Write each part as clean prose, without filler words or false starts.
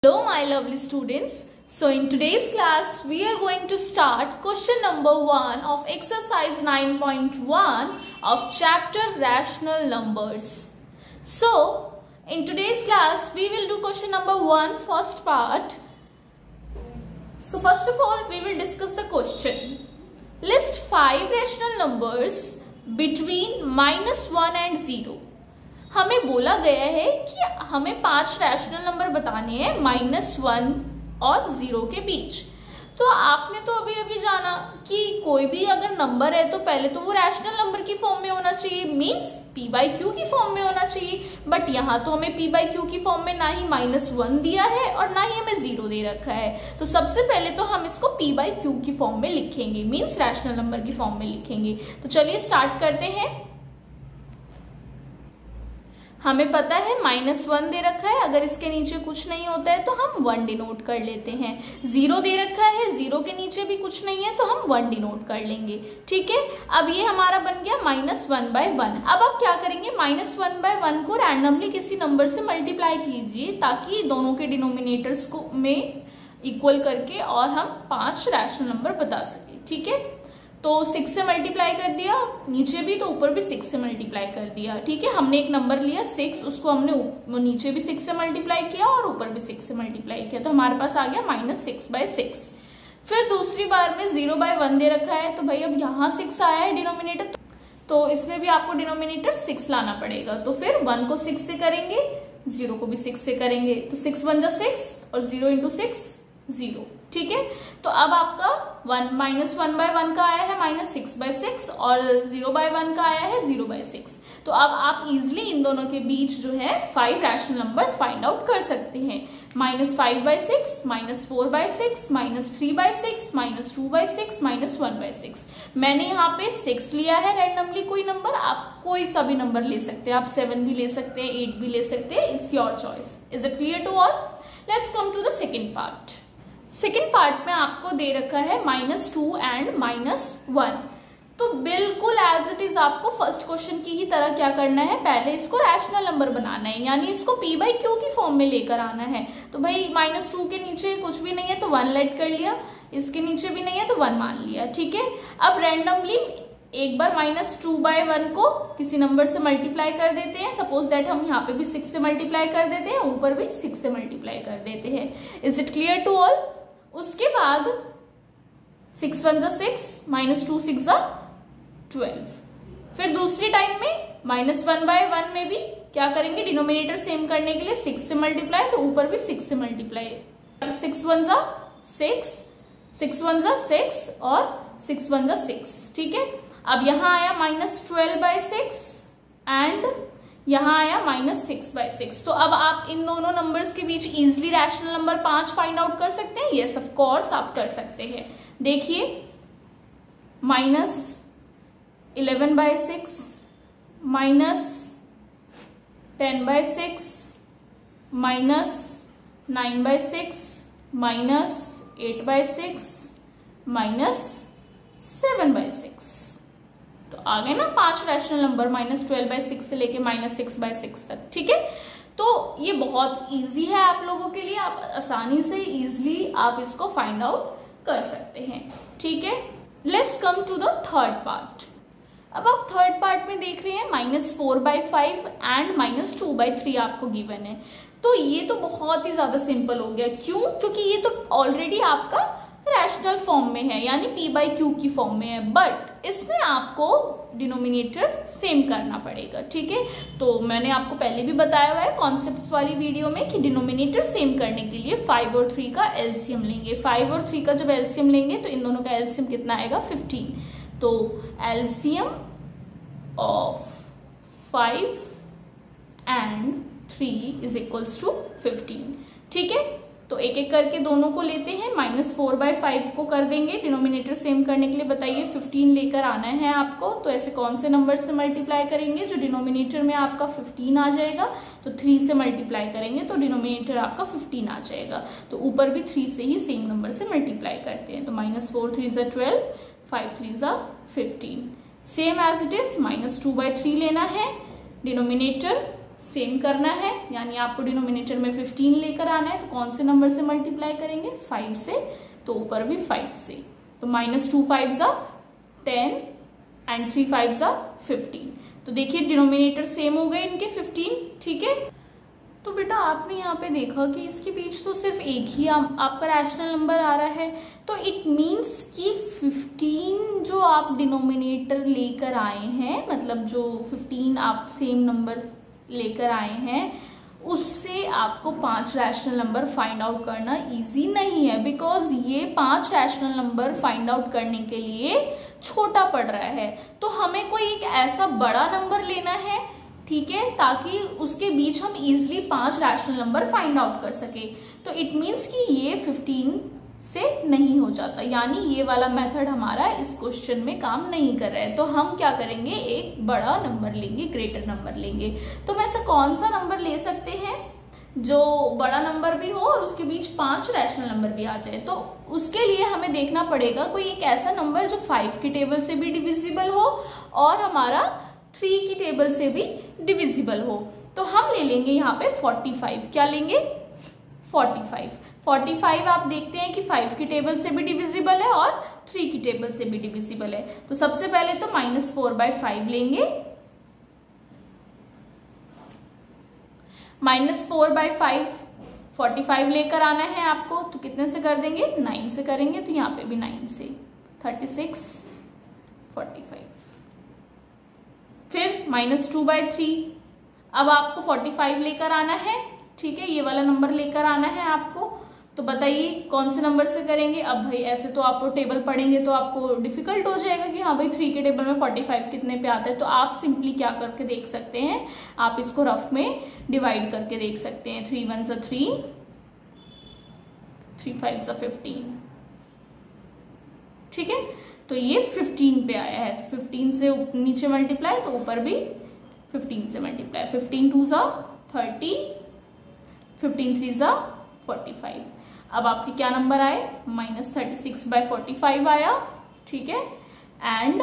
Hello my lovely students. So in today's class we are going to start question number 1 of exercise 9.1 of chapter rational numbers. So in today's class we will do question number 1 first part. So first of all we will discuss the question. List 5 rational numbers between -1 and 0. हमें बोला गया है कि हमें 5 rational number बताने हैं -1 और 0 के बीच। तो आपने तो अभी जाना कि कोई भी अगर नंबर है तो पहले तो वो रैशनल नंबर की फॉर्म में होना चाहिए, मींस p/q की फॉर्म में होना चाहिए। बट यहाँ तो हमें p/q की फॉर्म में ना ही -1 दिया है और ना ही हमें 0 दे रखा है। तो सबसे पहले तो हम इसको p/q की फॉर्म में लिखेंगे, मींस रैशनल नंबर की फॉर्म में लिखेंगे। तो चलिए स्टार्ट करते हैं। हमें पता है -1 दे रखा है, अगर इसके नीचे कुछ नहीं होता है तो हम 1 डिनोट कर लेते हैं। 0 दे रखा है, 0 के नीचे भी कुछ नहीं है तो हम 1 डिनोट कर लेंगे। ठीक है, अब ये हमारा बन गया -1/1। अब आप क्या करेंगे, -1/1 को रैंडमली किसी नंबर से मल्टीप्लाई कीजिए ताकि दोनों के डिनोमिनेटर्स को में इक्वल करके और हम 5 रैशनल नंबर बता सके। ठीक है, तो 6 से मल्टीप्लाई कर दिया, नीचे भी तो ऊपर भी 6 से मल्टीप्लाई कर दिया। ठीक है, हमने एक नंबर लिया 6, उसको हमने नीचे भी 6 से मल्टीप्लाई किया और ऊपर भी 6 से मल्टीप्लाई किया, तो हमारे पास आ गया -6/6। फिर दूसरी बार में 0/1 दे रखा है, तो भाई अब यहाँ 6 आया है डिनोमिनेटर, तो इसमें भी आपको डिनोमिनेटर 6 लाना पड़ेगा। तो फिर 1 को 6 से करेंगे, 0 को भी 6 से करेंगे, तो 6 1 जा 6 और 0 × 6 0। ठीक है, तो अब आपका -1/1 का आया है -6/6 और 0/1 का आया है 0/6। तो अब आप इजिली इन दोनों के बीच जो है 5 रैशनल नंबर्स फाइंड आउट कर सकते हैं। -5/6, -4/6, -3/6, -2/6, -1/6। मैंने यहाँ पे 6 लिया है रैंडमली कोई नंबर, आप कोई सा भी नंबर ले सकते हैं, आप 7 भी ले सकते हैं, 8 भी ले सकते हैं, it's your choice. Is it clear to all? Let's come to the second part. Second part में आपको दे रखा है -2 एंड -1। तो बिल्कुल एज इट इज आपको फर्स्ट क्वेश्चन की ही तरह क्या करना है, पहले इसको रैशनल नंबर बनाना है, यानी इसको p/q की फॉर्म में लेकर आना है। तो भाई -2 के नीचे कुछ भी नहीं है तो 1 लेट कर लिया, इसके नीचे भी नहीं है तो 1 मान लिया। ठीक है, अब रैंडमली एक बार -2/1 को किसी नंबर से मल्टीप्लाई कर देते हैं। सपोज दैट हम यहाँ पे भी 6 से मल्टीप्लाई कर देते हैं, ऊपर भी 6 से मल्टीप्लाई कर देते हैं। Is it clear to all? उसके बाद 6 1 जा 6, -2 6 जा 12। फिर दूसरी टाइम में -1/1 में भी क्या करेंगे, डिनोमिनेटर सेम करने के लिए 6 से मल्टीप्लाई, तो ऊपर भी 6 से मल्टीप्लाई। 6 1 जा 6, 6 1 जा 6 और 6 1 जा 6। ठीक है, अब यहाँ आया -12/6 एंड यहाँ आया -6/6। तो अब आप इन दोनों नंबर्स के बीच easily rational number 5 find out कर सकते हैं। यस ऑफ कोर्स आप कर सकते हैं। देखिए -11/6, -10/6, -9/6, -8/6, -7/6। तो आ गए ना 5 रैशनल नंबर -12/6 से लेके -6/6 तक। ठीक है, तो ये बहुत इजी है आप लोगों के लिए, आप आसानी से इजिली आप इसको फाइंड आउट कर सकते हैं। ठीक है, let's come to the third part. अब आप थर्ड पार्ट में देख रहे हैं -4/5 एंड -2/3 आपको गिवन है। तो ये तो बहुत ही ज्यादा सिंपल हो गया। क्यों? क्योंकि ये तो ऑलरेडी आपका रैशनल फॉर्म में है, यानी p/q की फॉर्म में है, बट इसमें आपको डिनोमिनेटर सेम करना पड़ेगा। ठीक है, तो मैंने आपको पहले भी बताया हुआ है कॉन्सेप्ट्स वाली वीडियो में कि डिनोमिनेटर सेम करने के लिए 5 और 3 का एलसीएम लेंगे। 5 और 3 का जब एलसीएम लेंगे तो इन दोनों का एलसीएम कितना आएगा, 15। तो LCM of 5 and 3 is equals to 15। ठीक है, तो एक एक करके दोनों को लेते हैं। -4/5 को कर देंगे डिनोमिनेटर सेम करने के लिए। बताइए 15 लेकर आना है आपको, तो ऐसे कौन से नंबर से मल्टीप्लाई करेंगे जो डिनोमिनेटर में आपका 15 आ जाएगा। तो 3 से मल्टीप्लाई करेंगे तो डिनोमिनेटर आपका 15 आ जाएगा। तो ऊपर भी 3 से ही सेम नंबर से मल्टीप्लाई करते हैं। तो -4 3 जा 12, 5 3 जा 15। सेम एज इट इज -2/3 लेना है, डिनोमिनेटर सेम करना है, यानी आपको डिनोमिनेटर में 15 लेकर आना है। तो कौन से नंबर से मल्टीप्लाई करेंगे? 5 से, तो ऊपर भी 5 से। तो -2 5s are 10 and 3 5s are 15। तो देखिए डिनोमिनेटर सेम हो गए इनके 15, ठीक है। तो बेटा आपने यहाँ पे देखा कि इसके बीच तो सिर्फ एक ही आपका रैशनल नंबर आ रहा है, तो इट मीन्स कि 15 जो आप डिनोमिनेटर लेकर आए हैं, मतलब जो 15 आप सेम नंबर लेकर आए हैं, उससे आपको 5 रैशनल नंबर फाइंड आउट करना इजी नहीं है, बिकॉज ये 5 रैशनल नंबर फाइंड आउट करने के लिए छोटा पड़ रहा है। तो हमें कोई एक ऐसा बड़ा नंबर लेना है, ठीक है, ताकि उसके बीच हम easily 5 rational number find out कर सके। तो इट मीन्स कि ये 15 से नहीं हो जाता, यानी ये वाला मेथड हमारा इस क्वेश्चन में काम नहीं कर रहा है। तो हम क्या करेंगे, एक बड़ा नंबर लेंगे, ग्रेटर नंबर लेंगे। तो हम ऐसा कौन सा नंबर ले सकते हैं जो बड़ा नंबर भी हो और उसके बीच 5 रैशनल नंबर भी आ जाए? तो उसके लिए हमें देखना पड़ेगा कोई एक ऐसा नंबर जो 5 की टेबल से भी डिविजिबल हो और हमारा 3 की टेबल से भी डिविजिबल हो। तो हम ले लेंगे यहाँ पे 45। क्या लेंगे? 45 आप देखते हैं कि 5 की टेबल से भी डिविजिबल है और 3 की टेबल से भी डिविजिबल है। तो सबसे पहले तो -4/5 लेंगे। -4/5 45 लेकर आना है आपको, तो कितने से कर देंगे? 9 से करेंगे। तो यहाँ पे भी 9 से 36 45। फिर -2/3, अब आपको 45 लेकर आना है, ठीक है, ये वाला नंबर लेकर आना है आपको। तो बताइए कौन से नंबर से करेंगे? अब भाई ऐसे तो आप टेबल पढ़ेंगे तो आपको डिफिकल्ट हो जाएगा कि हाँ भाई 3 के टेबल में 45 कितने पे आता है। तो आप सिंपली क्या करके देख सकते हैं, आप इसको रफ में डिवाइड करके देख सकते हैं। 3 1s are 3, 3 5s are 15, ठीक है। तो ये 15 पे आया है, तो 15 से नीचे मल्टीप्लाई तो ऊपर भी 15 से multiply. 15 2s are 30, 15 3s are 45। अब आपके क्या नंबर आए? -36/45 आया, ठीक है, एंड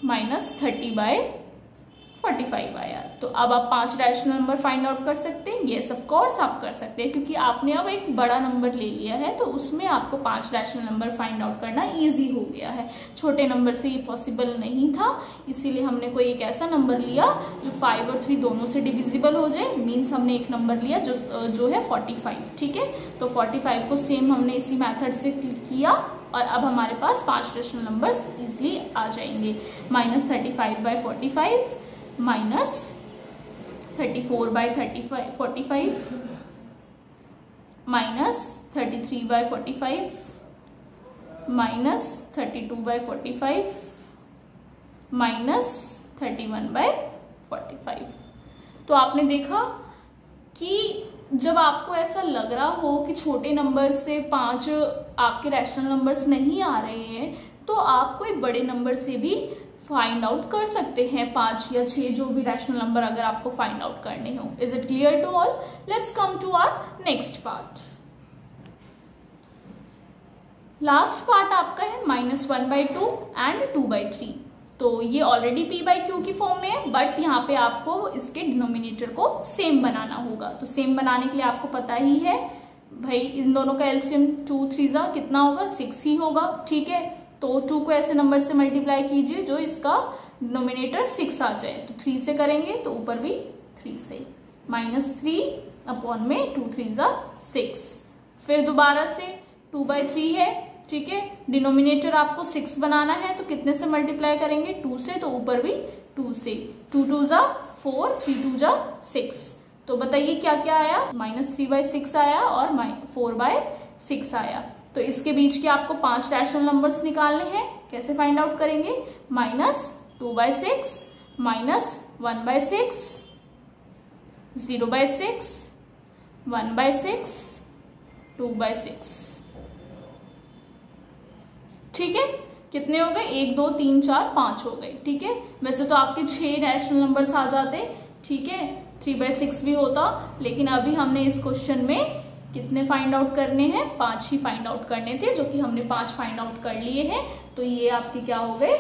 -30/45 आया। तो अब आप 5 रैशनल नंबर फाइंड आउट कर सकते हैं। यस ऑफ कोर्स आप कर सकते हैं, क्योंकि आपने अब एक बड़ा नंबर ले लिया है, तो उसमें आपको 5 रैशनल नंबर फाइंड आउट करना इजी हो गया है। छोटे नंबर से ये पॉसिबल नहीं था, इसीलिए हमने कोई एक ऐसा नंबर लिया जो 5 और 3 दोनों से डिविजिबल हो जाए। मीन्स हमने एक नंबर लिया जो है 45, ठीक है। तो 45 को सेम हमने इसी मैथड से किया और अब हमारे पास 5 रैशनल नंबर्स इजिली आ जाएंगे। -35/45 -34/45 -33/45 -32/45 -31/45। तो आपने देखा कि जब आपको ऐसा लग रहा हो कि छोटे नंबर से 5 आपके रैशनल नंबर्स नहीं आ रहे हैं, तो आप कोई बड़े नंबर से भी फाइंड आउट कर सकते हैं। 5 या 6 जो भी रैशनल नंबर अगर आपको फाइंड आउट करने हो। Is it clear to all? Let's come to our next part. Last part आपका है -1/2 एंड 2/3। तो ये ऑलरेडी p/q की फॉर्म में है, बट यहाँ पे आपको इसके डिनोमिनेटर को सेम बनाना होगा। तो सेम बनाने के लिए आपको पता ही है भाई, इन दोनों का एलसीएम 2 3 कितना होगा? 6 ही होगा, ठीक है। तो 2 को ऐसे नंबर से मल्टीप्लाई कीजिए जो इसका डिनोमिनेटर 6 आ जाए। तो 3 से करेंगे तो ऊपर भी 3 से, -3 2 3s are 6। फिर दोबारा से 2/3 है, ठीक है। डिनोमिनेटर आपको 6 बनाना है, तो कितने से मल्टीप्लाई करेंगे? 2 से, तो ऊपर भी 2 से। 2 2s are 4, 3 2s are 6। तो बताइए क्या क्या आया? -3/6 आया और 4/6 आया। तो इसके बीच के आपको 5 रैशनल नंबर्स निकालने हैं। कैसे फाइंड आउट करेंगे? -2/6 -1/6 0/6 1/6 2/6, ठीक है। कितने हो गए? 1 2 3 4 5 हो गए, ठीक है। वैसे तो आपके 6 रैशनल नंबर्स आ जाते, ठीक है, 3/6 भी होता, लेकिन अभी हमने इस क्वेश्चन में कितने फाइंड आउट करने हैं? 5 ही फाइंड आउट करने थे, जो कि हमने 5 फाइंड आउट कर लिए हैं। तो ये आपके क्या हो गए?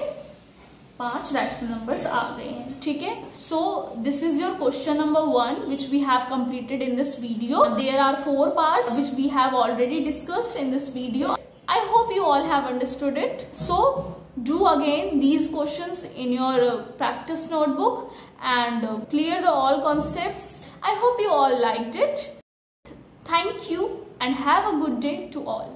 5 रैशनल नंबर्स आ गए हैं, ठीक है। So this is your question number 1 which we have completed in this video. There are 4 parts which we have already discussed in this video. I hope you all have understood it. So do again these questions in your practice notebook and clear the all concepts. I hope you all liked it. Thank you and have a good day to all.